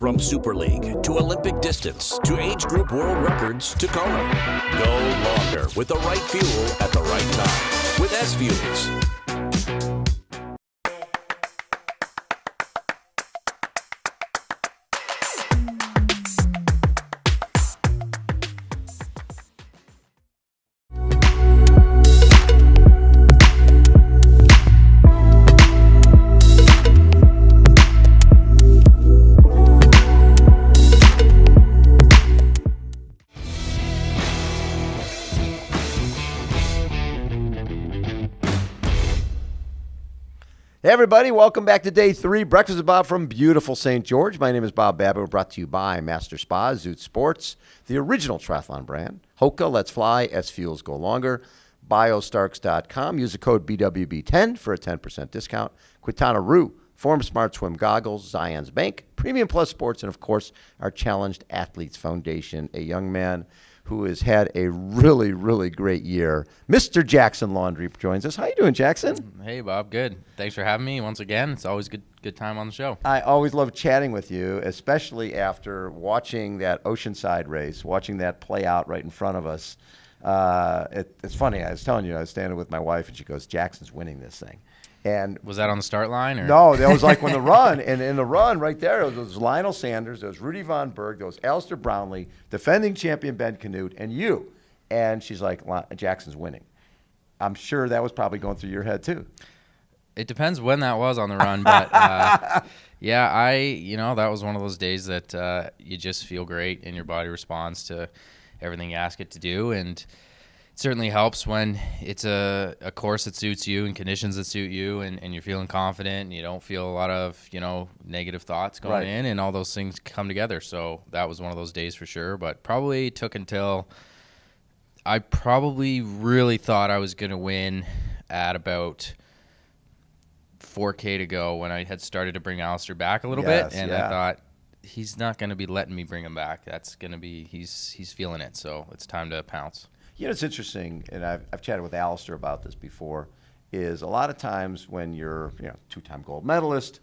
From Super League to Olympic distance to age group world records to Kona. Go longer with the right fuel at the right time with SFuels. Hey everybody, welcome back to day 3. Breakfast with Bob from beautiful St. George. My name is Bob Babbitt. We're brought to you by Master Spa, Zoot Sports, the original triathlon brand, HOKA, Let's Fly, SFuels, Go Longer, Biostarks.com. Use the code BWB10 for a 10% discount. Quintanaroo, Form Smart Swim Goggles, Zions Bank, Premium Plus Sports, and of course, our Challenged Athletes Foundation, a young man who has had a really, really great year. Mr. Jackson Laundrie joins us. How you doing, Jackson? Hey, Bob. Good. Thanks for having me once again. It's always good time on the show. I always love chatting with you, especially after watching that Oceanside race, watching that play out right in front of us. It's funny. I was telling you, I was standing with my wife, and she goes, Jackson's winning this thing. And was that on the start line? Or? No, that was like when the run, and in the run right there, there was Lionel Sanders, there was Rudy Von Berg, there was Alistair Brownlee, defending champion Ben Canute, and you. And she's like, Jackson's winning. I'm sure that was probably going through your head too. It depends when that was on the run, but yeah, that was one of those days that you just feel great and your body responds to everything you ask it to do, and certainly helps when it's a course that suits you and conditions that suit you, and you're feeling confident and you don't feel a lot of negative thoughts going in, and all those things come together. So that was one of those days for sure, but probably took until I probably really thought I was going to win at about 4K to go when I had started to bring Alistair back a little bit, and I thought, he's not going to be letting me bring him back. That's going to be, he's feeling it, so it's time to pounce. It's interesting, and I've chatted with Alistair about this before, is a lot of times when you're, two-time gold medalist,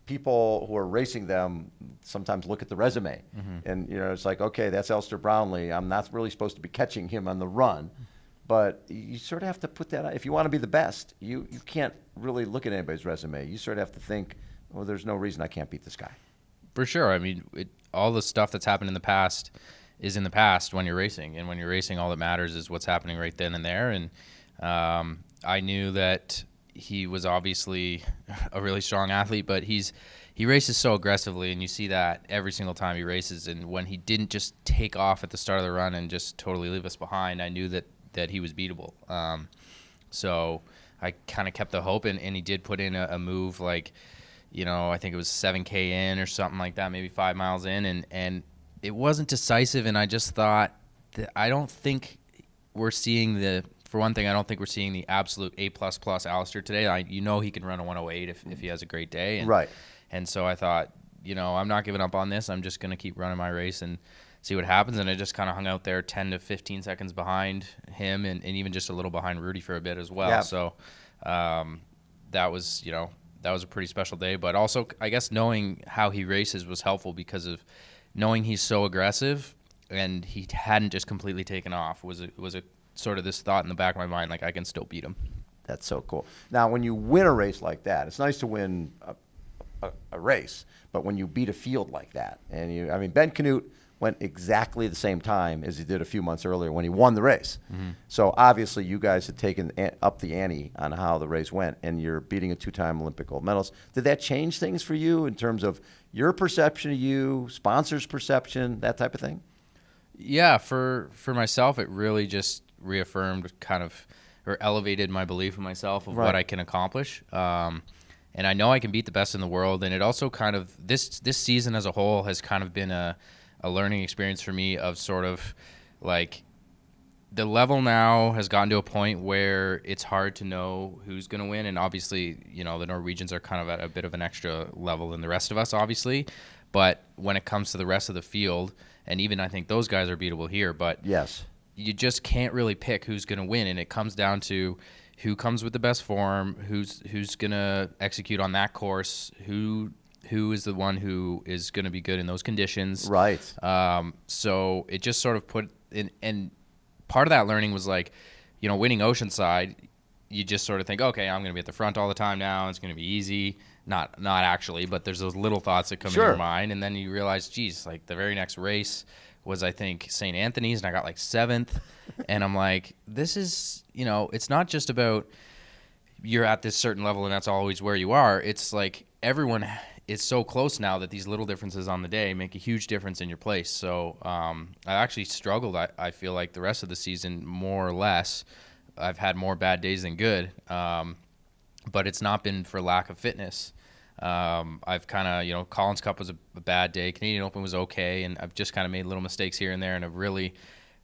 people who are racing them sometimes look at the resume. Mm-hmm. And, it's like, okay, that's Alistair Brownlee. I'm not really supposed to be catching him on the run. But you sort of have to put that on. If you want to be the best, you can't really look at anybody's resume. You sort of have to think, well, there's no reason I can't beat this guy. For sure. I mean, all the stuff that's happened in the past is in the past when you're racing, and when you're racing, all that matters is what's happening right then and there. And I knew that he was obviously a really strong athlete, but he races so aggressively, and you see that every single time he races. And when he didn't just take off at the start of the run and just totally leave us behind, I knew that he was beatable. So I kind of kept the hope, and he did put in a move like, I think it was 7K in or something like that, maybe 5 miles in, and it wasn't decisive, and I just thought that I don't think we're seeing for one thing, I don't think we're seeing the absolute A++ Alistair today. He can run a 108 if he has a great day. Right. And so I thought, I'm not giving up on this. I'm just going to keep running my race and see what happens. And I just kind of hung out there 10 to 15 seconds behind him, and even just a little behind Rudy for a bit as well. Yeah. So that was a pretty special day. But also, I guess knowing how he races was helpful because of knowing he's so aggressive and he hadn't just completely taken off was a sort of this thought in the back of my mind, like I can still beat him. That's so cool. Now, when you win a race like that, it's nice to win a race, but when you beat a field like that, and Ben Canute went exactly the same time as he did a few months earlier when he won the race. Mm-hmm. So obviously you guys had taken up the ante on how the race went, and you're beating a two-time Olympic gold medalist. Did that change things for you in terms of your perception of you, sponsors' perception, that type of thing? Yeah, for myself, it really just reaffirmed or elevated my belief in myself of what I can accomplish. And I know I can beat the best in the world. And it also this season as a whole has kind of been a learning experience for me of sort of like the level now has gotten to a point where it's hard to know who's going to win. And obviously, the Norwegians are kind of at a bit of an extra level than the rest of us, obviously. But when it comes to the rest of the field, and even I think those guys are beatable here, but yes, you just can't really pick who's going to win. And it comes down to who comes with the best form, who's going to execute on that course, who who is the one who is going to be good in those conditions. Right. So it just sort of put in, and part of that learning was like, winning Oceanside, you just sort of think, okay, I'm going to be at the front all the time now. It's going to be easy. Not actually, but there's those little thoughts that come in your mind. And then you realize, geez, like the very next race was, I think, St. Anthony's, and I got like 7th. And I'm like, this is, it's not just about you're at this certain level and that's always where you are. It's like everyone is so close now that these little differences on the day make a huge difference in your place. So I actually struggled, I feel like, the rest of the season more or less. I've had more bad days than good, but it's not been for lack of fitness. I've kind of, Collins Cup was a bad day. Canadian Open was okay, and I've just kind of made little mistakes here and there, and I've really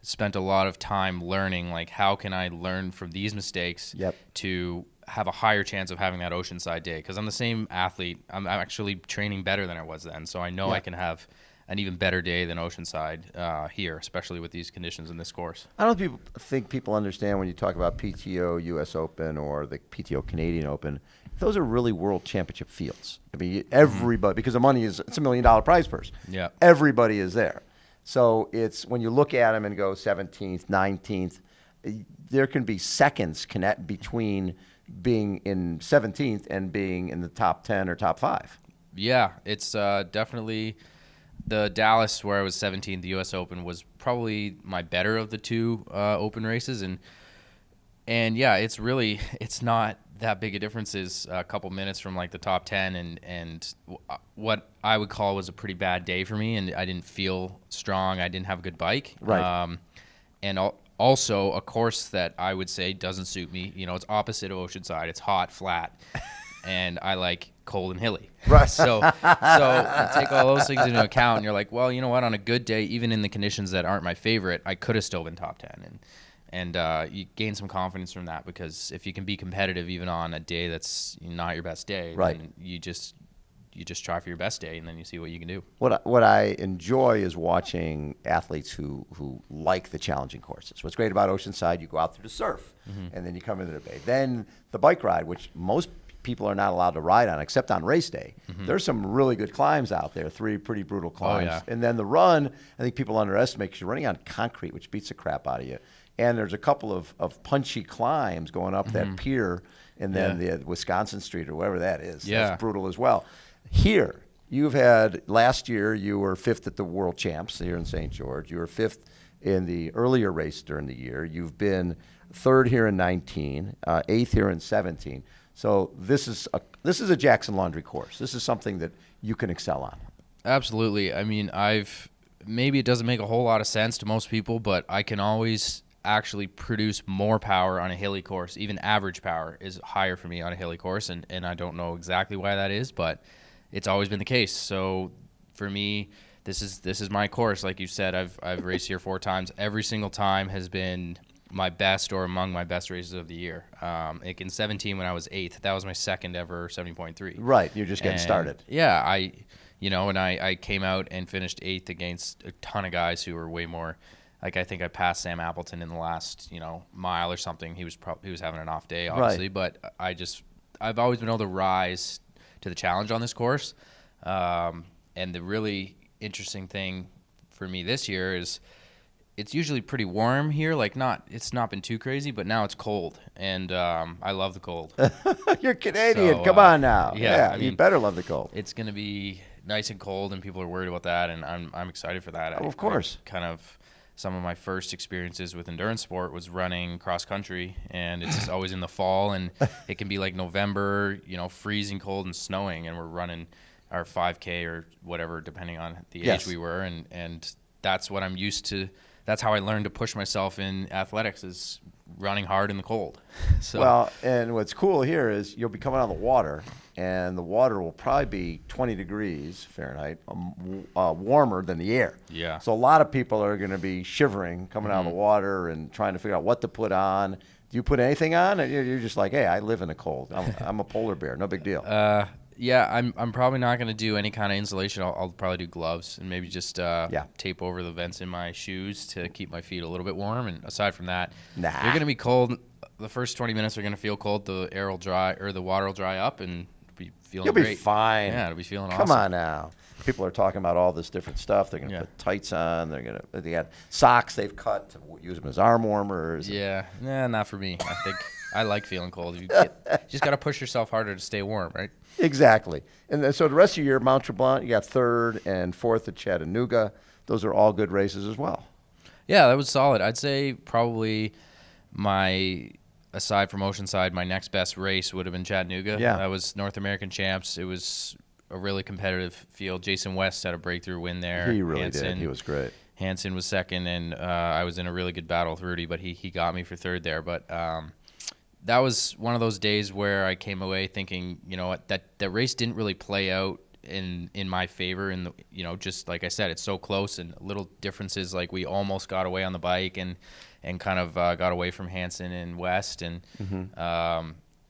spent a lot of time learning, like, how can I learn from these mistakes to have a higher chance of having that Oceanside day? Because I'm the same athlete. I'm actually training better than I was then, so I know I can have an even better day than Oceanside here, especially with these conditions in this course. I don't think people understand when you talk about PTO US Open or the PTO Canadian Open, those are really world championship fields. I mean, everybody, because the money it's $1 million prize purse. Yeah. Everybody is there. So it's, when you look at them and go 17th, 19th, there can be seconds connect between being in 17th and being in the top 10 or top 5. Yeah, it's definitely the Dallas, where I was 17th, the U.S. Open, was probably my better of the two open races. And yeah, it's not that big a difference. Is a couple minutes from like the top 10, and what I would call was a pretty bad day for me, and I didn't feel strong. I didn't have a good bike. Right. And also a course that I would say doesn't suit me. It's opposite of Oceanside. It's hot, flat, and I like cold and hilly. Right. So you take all those things into account, and you're like, well, you know what? On a good day, even in the conditions that aren't my favorite, I could have still been top 10. And you gain some confidence from that, because if you can be competitive even on a day that's not your best day, then you just try for your best day, and then you see what you can do. What I enjoy is watching athletes who like the challenging courses. What's great about Oceanside, you go out through the surf, and then you come into the bay. Then the bike ride, which most people are not allowed to ride on except on race day. There's some really good climbs out there, 3 pretty brutal climbs. Oh, yeah. And then the run, I think people underestimate, because you're running on concrete, which beats the crap out of you. And there's a couple of punchy climbs going up that pier, and then the Wisconsin Street or whatever that is. Yeah. That's brutal as well. Here, you've had, last year you were 5th at the World Champs here in St. George. You were 5th in the earlier race during the year. You've been 3rd here in 19, 8th here in 17. So this is a Jackson Laundry course. This is something that you can excel on. Absolutely. I mean, maybe it doesn't make a whole lot of sense to most people, but I can always actually produce more power on a hilly course. Even average power is higher for me on a hilly course, and I don't know exactly why that is, but it's always been the case. So for me, this is my course. Like you said, I've raced here 4 times. Every single time has been my best or among my best races of the year. Like in 17 when I was 8th, that was my second ever 70.3. Right, you're just getting started. Yeah, I came out and finished 8th against a ton of guys who were way more. Like, I think I passed Sam Appleton in the last, mile or something. He was having an off day, obviously, but I've always been able to rise to the challenge on this course. And the really interesting thing for me this year is it's usually pretty warm here. Like, it's not been too crazy, but now it's cold, and I love the cold. You're Canadian. So, come on now. Yeah, I you mean, better love the cold. It's going to be nice and cold, and people are worried about that, and I'm excited for that. Oh, of course. Some of my first experiences with endurance sport was running cross country, and it's always in the fall, and it can be like November, freezing cold and snowing, and we're running our 5K or whatever, depending on the age we were, and that's what I'm used to. That's how I learned to push myself in athletics, is running hard in the cold. So. Well, and what's cool here is you'll be coming out of the water, and the water will probably be 20 degrees Fahrenheit warmer than the air. Yeah. So a lot of people are going to be shivering coming out of the water and trying to figure out what to put on. Do you put anything on? Or you're just like, hey, I live in the cold. I'm a polar bear. No big deal. Yeah, I'm probably not going to do any kind of insulation. I'll probably do gloves and maybe just tape over the vents in my shoes to keep my feet a little bit warm. And aside from that, you're going to be cold. The first 20 minutes are going to feel cold. The air will dry, or the water will dry up, and be feeling You'll great. be fine. Yeah, it'll be feeling Come awesome. on now. People are talking about all this different stuff. They're going to Yeah. put tights on. They got socks they've cut to use them as arm warmers. Yeah, not for me. I think I like feeling cold. You just got to push yourself harder to stay warm, right? Exactly. And then, so the rest of your Mount Tremblant, you got 3rd and 4th at Chattanooga. Those are all good races as well. Yeah, that was solid. I'd say probably aside from Oceanside, my next best race would have been Chattanooga. Yeah. That was North American champs. It was a really competitive field. Jason West had a breakthrough win there. He really did. He was great. Hansen was second, and I was in a really good battle with Rudy, but he got me for 3rd there. But that was one of those days where I came away thinking, you know what, that race didn't really play out in my favor. And just like I said, it's so close, and little differences, like we almost got away on the bike and kind of got away from Hansen and West. And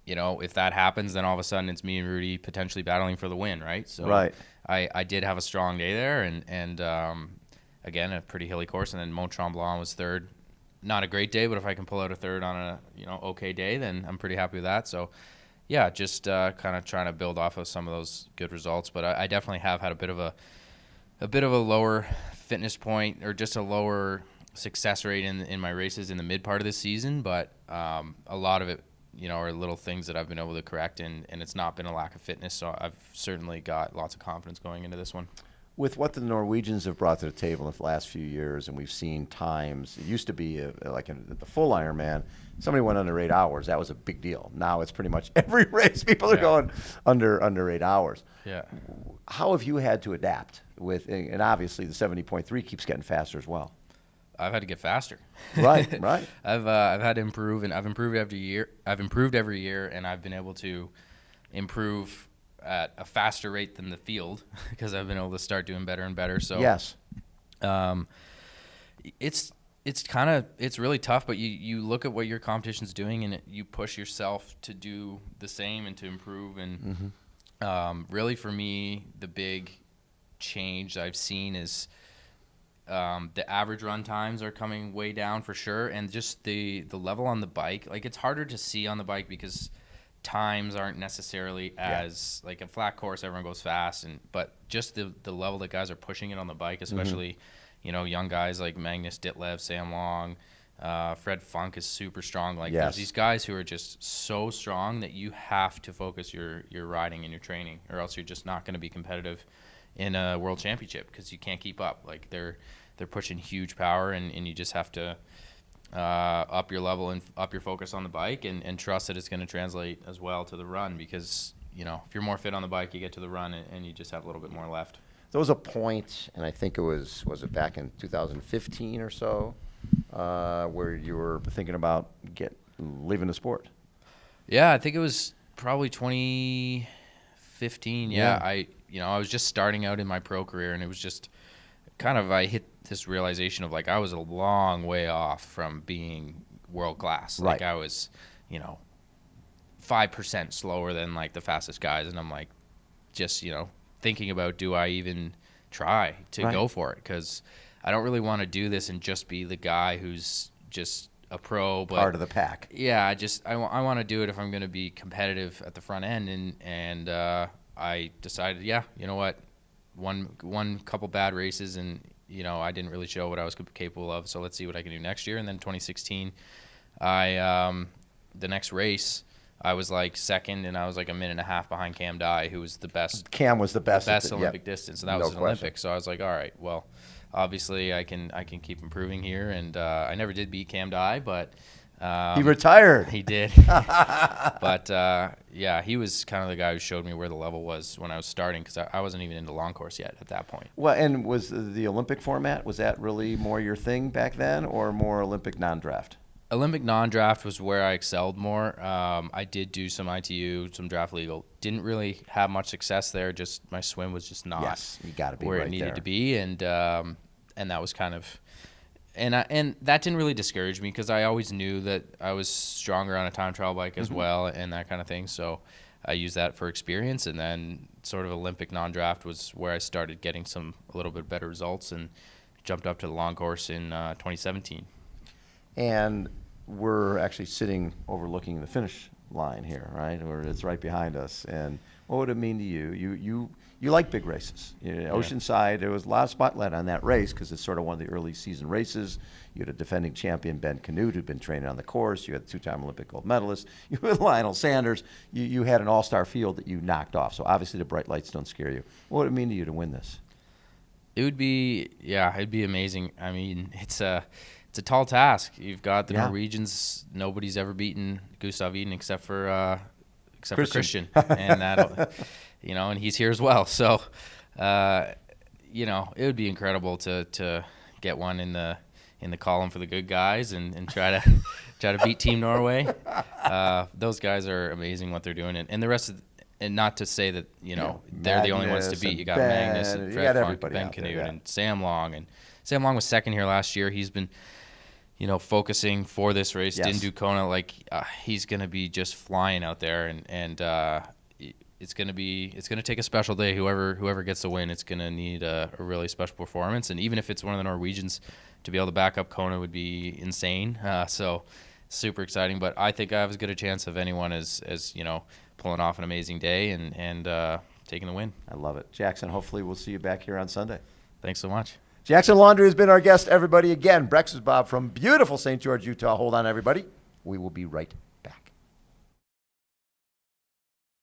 if that happens, then all of a sudden it's me and Rudy potentially battling for the win, right? So Right. I did have a strong day there, and again, a pretty hilly course. And then Mont Tremblant was 3rd. Not a great day, but if I can pull out a 3rd on a okay day, then I'm pretty happy with that. So yeah, just kind of trying to build off of some of those good results. But I definitely have had a bit of a lower fitness point, or just a lower success rate in my races in the mid part of the season. But a lot of it, are little things that I've been able to correct, and it's not been a lack of fitness. So I've certainly got lots of confidence going into this one. With what the Norwegians have brought to the table in the last few years, and we've seen times, it used to be like in the full Ironman, somebody went under 8 hours. That was a big deal. Now it's pretty much every race people are going under 8 hours. Yeah. How have you had to adapt with, and obviously the 70.3 keeps getting faster as well. I've had to get faster. Right. I've had to improve, and I've improved every year. And I've been able to improve at a faster rate than the field because I've been able to start doing better and better. So yes, it's really tough, but you look at what your competition's doing, and you push yourself to do the same and to improve. And really for me, the big change I've seen is the average run times are coming way down for sure, and just the level on the bike. Like, it's harder to see on the bike because times aren't necessarily as like a flat course, everyone goes fast, but just the level that guys are pushing it on the bike, especially young guys like Magnus Ditlev, Sam Long, Fred Funk is super strong. Like there's these guys who are just so strong that you have to focus your riding and your training, or else you're just not going to be competitive in a world championship because you can't keep up. Like they're pushing huge power, and you just have to up your level and up your focus on the bike, and trust that it's going to translate as well to the run, because if you're more fit on the bike, you get to the run and you just have a little bit more left. There was a point, and I think it was it back in 2015 or so, where you were thinking about leaving the sport. Yeah, I think it was probably 2015. Yeah. I was just starting out in my pro career, and it was just I hit this realization of like I was a long way off from being world class. Right. Like I was, 5% slower than like the fastest guys, and I'm like, just thinking about, do I even try to go for it? Because I don't really want to do this and just be the guy who's just a pro, but part of the pack. Yeah, I want to do it if I'm going to be competitive at the front end, and I decided, you know what, one couple bad races, and I didn't really show what I was capable of, so let's see what I can do next year. And then 2016, the next race, I was like second, and I was like a minute and a half behind Cam Dye, who was the best. Cam was the best Olympic distance, and that was an Olympic. So I was like, all right, well, obviously I can keep improving here, and I never did beat Cam Dye, but he retired. He did. But he was kind of the guy who showed me where the level was when I was starting, because I wasn't even into long course yet at that point. Well, and was the Olympic format, was that really more your thing back then, or more Olympic non-draft? Olympic non-draft was where I excelled more. I did do some ITU, some draft legal. Didn't really have much success there. Just my swim was just not you gotta be where right it needed there to be, and that was kind of, and that didn't really discourage me, because I always knew that I was stronger on a time trial bike as well, and that kind of thing. So I used that for experience, and then sort of Olympic non-draft was where I started getting a little bit better results, and jumped up to the long course in 2017. And we're actually sitting overlooking the finish line here, right? Or it's right behind us. And what would it mean to you? You like big races. Oceanside, there was a lot of spotlight on that race because it's sort of one of the early season races. You had a defending champion, Ben Canute, who'd been training on the course. You had a two-time Olympic gold medalist. You had Lionel Sanders. You had an all-star field that you knocked off. So obviously the bright lights don't scare you. What would it mean to you to win this? It'd be amazing. I mean, it's a tall task. You've got the Norwegians. Nobody's ever beaten Gustav Iden except for Christian, and that, and he's here as well. So, it would be incredible to get one in the column for the good guys and try to beat Team Norway. Those guys are amazing what they're doing, and the rest of. And not to say that, they're the only ones to beat. You got Magnus and Fred Funk, Ben Canute, and Sam Long. And Sam Long was second here last year. He's been, focusing for this race. Didn't do Kona. He's going to be just flying out there. And it's going to take a special day. Whoever gets the win, it's going to need a really special performance. And even if it's one of the Norwegians, to be able to back up Kona would be insane. So super exciting. But I think I have as good a chance of anyone as pulling off an amazing day and taking the win. I love it. Jackson, hopefully we'll see you back here on Sunday. Thanks so much. Jackson Laundrie has been our guest, everybody. Again, Breakfast Bob from beautiful St. George, Utah. Hold on, everybody. We will be right